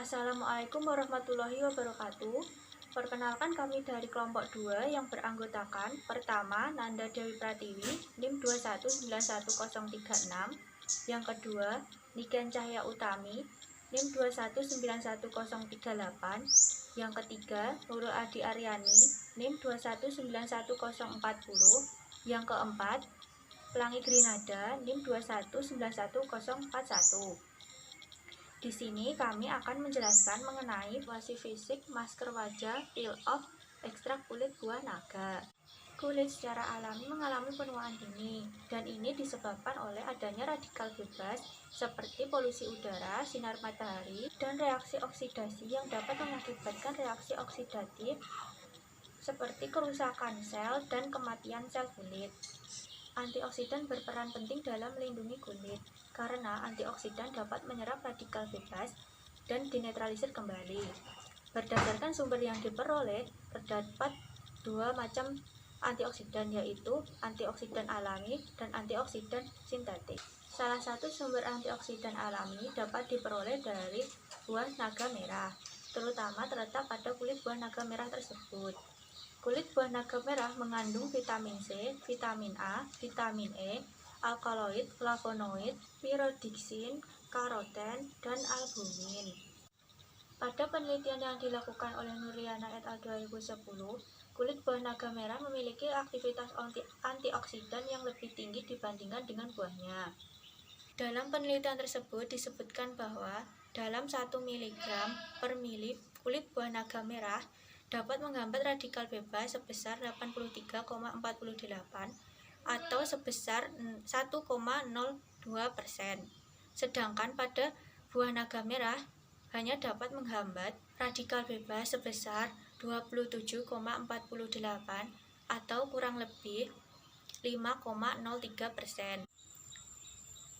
Assalamualaikum warahmatullahi wabarakatuh. Perkenalkan kami dari kelompok 2 yang beranggotakan pertama Nanda Dewi Pratiwi NIM 2191036, yang kedua Niken Cahya Utami NIM 2191038, yang ketiga Nurul Adi Aryani NIM 2191040, yang keempat Pelangi Grinada NIM 2191041. Di sini kami akan menjelaskan mengenai situasi fisik masker wajah peel off ekstrak kulit buah naga. Kulit secara alami mengalami penuaan dini, dan ini disebabkan oleh adanya radikal bebas seperti polusi udara, sinar matahari, dan reaksi oksidasi yang dapat mengakibatkan reaksi oksidatif seperti kerusakan sel dan kematian sel kulit. Antioksidan berperan penting dalam melindungi kulit, karena antioksidan dapat menyerap radikal bebas dan dinetralisir kembali. Berdasarkan sumber yang diperoleh, terdapat dua macam antioksidan, yaitu antioksidan alami dan antioksidan sintetik. Salah satu sumber antioksidan alami dapat diperoleh dari buah naga merah, terutama terletak pada kulit buah naga merah tersebut. Kulit buah naga merah mengandung vitamin C, vitamin A, vitamin E, alkaloid, flavonoid, pyridixin, karoten, dan albumin. Pada penelitian yang dilakukan oleh Nuriana et al. 2010, kulit buah naga merah memiliki aktivitas antioksidan yang lebih tinggi dibandingkan dengan buahnya. Dalam penelitian tersebut disebutkan bahwa dalam 1 mg per mili kulit buah naga merah dapat menghambat radikal bebas sebesar 83,48 atau sebesar 1,02%. Sedangkan pada buah naga merah hanya dapat menghambat radikal bebas sebesar 27,48 atau kurang lebih 5,03%.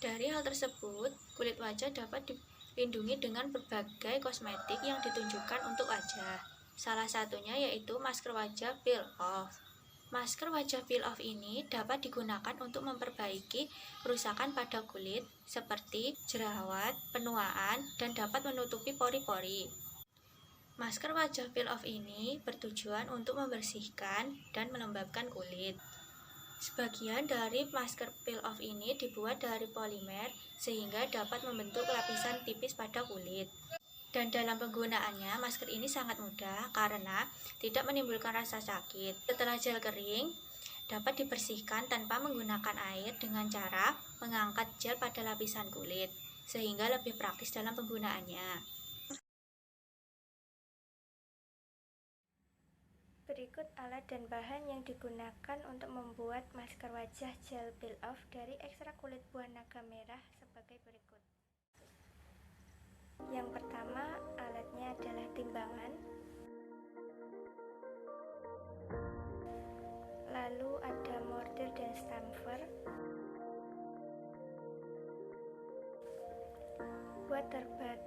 Dari hal tersebut, kulit wajah dapat dilindungi dengan berbagai kosmetik yang ditunjukkan untuk wajah. Salah satunya yaitu masker wajah peel off. Masker wajah peel off ini dapat digunakan untuk memperbaiki kerusakan pada kulit seperti jerawat, penuaan, dan dapat menutupi pori-pori. Masker wajah peel off ini bertujuan untuk membersihkan dan melembabkan kulit. Sebagian dari masker peel off ini dibuat dari polimer sehingga dapat membentuk lapisan tipis pada kulit. Dan dalam penggunaannya, masker ini sangat mudah karena tidak menimbulkan rasa sakit. Setelah gel kering, dapat dibersihkan tanpa menggunakan air dengan cara mengangkat gel pada lapisan kulit, sehingga lebih praktis dalam penggunaannya. Berikut alat dan bahan yang digunakan untuk membuat masker wajah gel peel off dari ekstrak kulit buah naga merah sebagai berikut. Yang pertama, alatnya adalah timbangan. Lalu ada mortir dan stamper, water bath,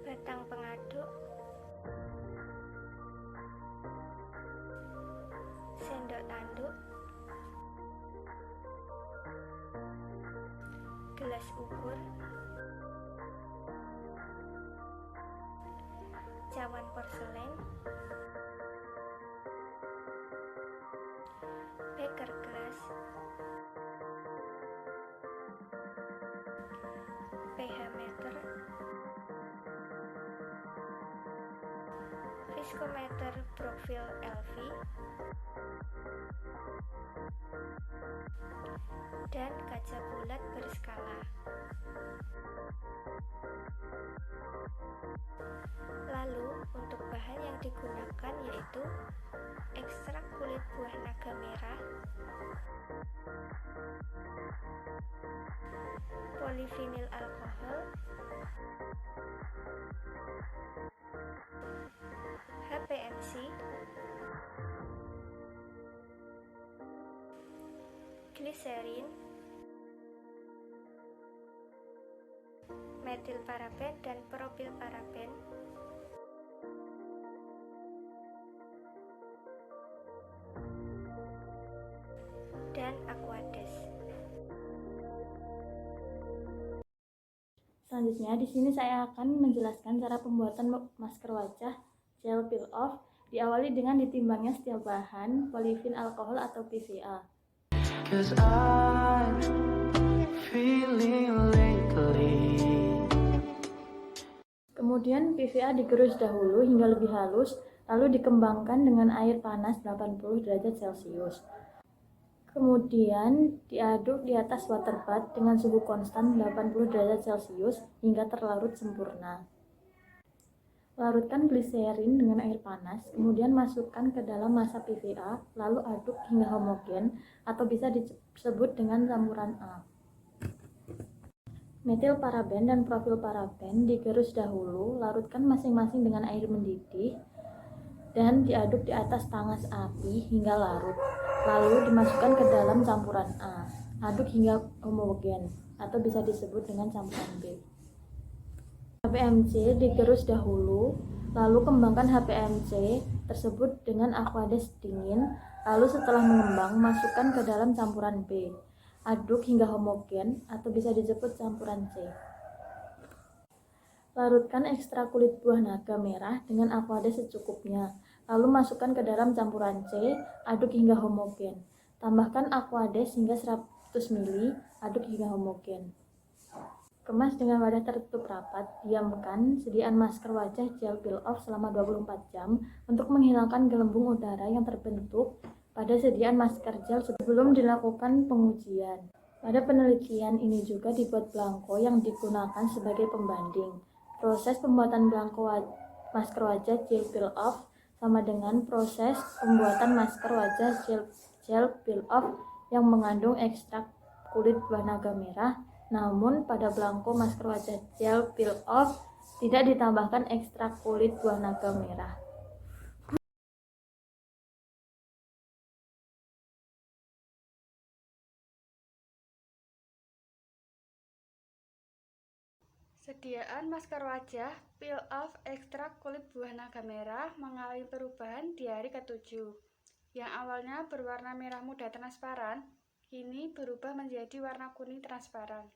batang pengaduk, sendok tanduk, gelas ukur, cawan porselen, beker gelas, pH meter, viskometer Brookfield LV, dan kaca bulat berskala. Lalu untuk bahan yang digunakan yaitu ekstrak kulit buah naga merah, polivinil alkohol, HPMC, gliserin, metil paraben dan propil paraben, dan aquades. Selanjutnya, di sini saya akan menjelaskan cara pembuatan masker wajah gel peel off. Diawali dengan ditimbangnya setiap bahan polyvinyl alkohol atau PVA. Kemudian PVA digerus dahulu hingga lebih halus, lalu dikembangkan dengan air panas 80 derajat Celcius. Kemudian diaduk di atas water bath dengan suhu konstan 80 derajat Celcius hingga terlarut sempurna. Larutkan gliserin dengan air panas, kemudian masukkan ke dalam massa PVA, lalu aduk hingga homogen atau bisa disebut dengan campuran A. Metil paraben dan profil paraben digerus dahulu, larutkan masing-masing dengan air mendidih dan diaduk di atas tangas api hingga larut. Lalu dimasukkan ke dalam campuran A. Aduk hingga homogen atau bisa disebut dengan campuran B. HPMC digerus dahulu, lalu kembangkan HPMC tersebut dengan aqueous dingin, lalu setelah mengembang masukkan ke dalam campuran B. Aduk hingga homogen atau bisa disebut campuran C. Larutkan ekstrak kulit buah naga merah dengan aqueous secukupnya, lalu masukkan ke dalam campuran C, aduk hingga homogen. Tambahkan aqueous hingga 100 ml, aduk hingga homogen. Kemas dengan wadah tertutup rapat, diamkan sediaan masker wajah gel peel off selama 24 jam untuk menghilangkan gelembung udara yang terbentuk pada sediaan masker gel sebelum dilakukan pengujian. Pada penelitian ini juga dibuat belangko yang digunakan sebagai pembanding. Proses pembuatan belangko masker wajah gel peel off sama dengan proses pembuatan masker wajah gel peel off yang mengandung ekstrak kulit buah naga merah. Namun pada belangko masker wajah gel peel off tidak ditambahkan ekstrak kulit buah naga merah. Sediaan masker wajah peel off ekstrak kulit buah naga merah mengalami perubahan di hari ke-7. Yang awalnya berwarna merah muda transparan, kini berubah menjadi warna kuning transparan.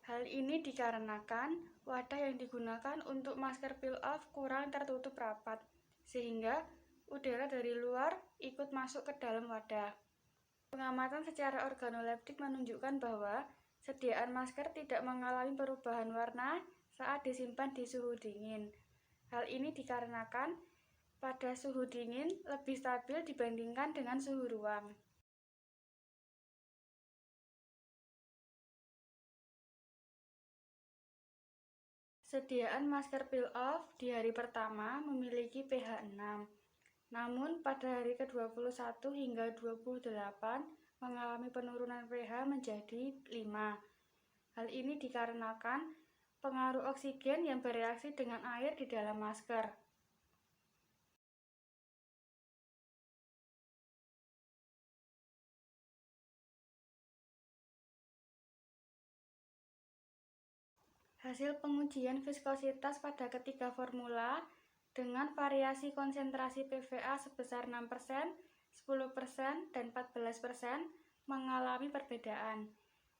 Hal ini dikarenakan wadah yang digunakan untuk masker peel off kurang tertutup rapat, sehingga udara dari luar ikut masuk ke dalam wadah. Pengamatan secara organoleptik menunjukkan bahwa sediaan masker tidak mengalami perubahan warna saat disimpan di suhu dingin. Hal ini dikarenakan pada suhu dingin lebih stabil dibandingkan dengan suhu ruang. Sediaan masker peel off di hari pertama memiliki pH 6, namun pada hari ke-21 hingga 28 mengalami penurunan pH menjadi 5. Hal ini dikarenakan pengaruh oksigen yang bereaksi dengan air di dalam masker. Hasil pengujian viskositas pada ketiga formula dengan variasi konsentrasi PVA sebesar 6%, 10%, dan 14% mengalami perbedaan.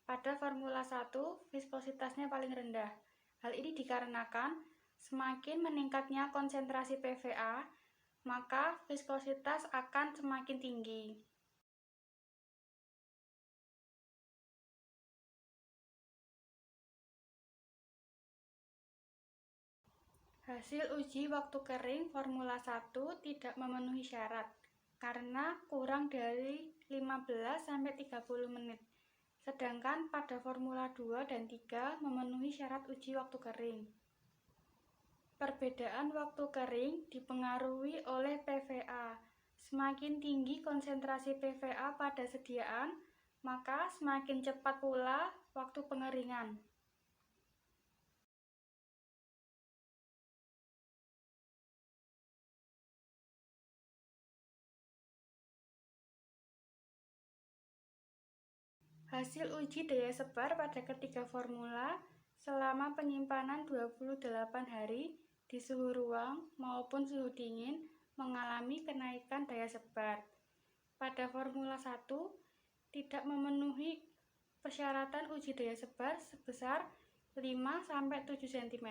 Pada formula 1, viskositasnya paling rendah. Hal ini dikarenakan semakin meningkatnya konsentrasi PVA, maka viskositas akan semakin tinggi. Hasil uji waktu kering formula 1 tidak memenuhi syarat karena kurang dari 15-30 menit. Sedangkan pada formula 2 dan 3 memenuhi syarat uji waktu kering. Perbedaan waktu kering dipengaruhi oleh PVA. Semakin tinggi konsentrasi PVA pada sediaan, maka semakin cepat pula waktu pengeringan. Hasil uji daya sebar pada ketiga formula selama penyimpanan 28 hari di suhu ruang maupun suhu dingin mengalami kenaikan daya sebar. Pada formula 1 tidak memenuhi persyaratan uji daya sebar sebesar 5-7 cm.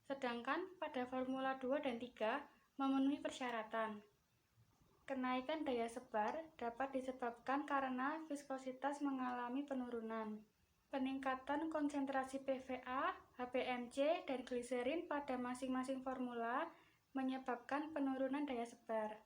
Sedangkan pada formula 2 dan 3 memenuhi persyaratan. Kenaikan daya sebar dapat disebabkan karena viskositas mengalami penurunan. Peningkatan konsentrasi PVA, HPMC, dan gliserin pada masing-masing formula menyebabkan penurunan daya sebar.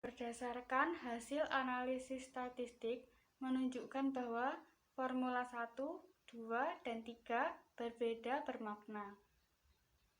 Berdasarkan hasil analisis statistik menunjukkan bahwa formula 1, 2, dan 3 berbeda bermakna.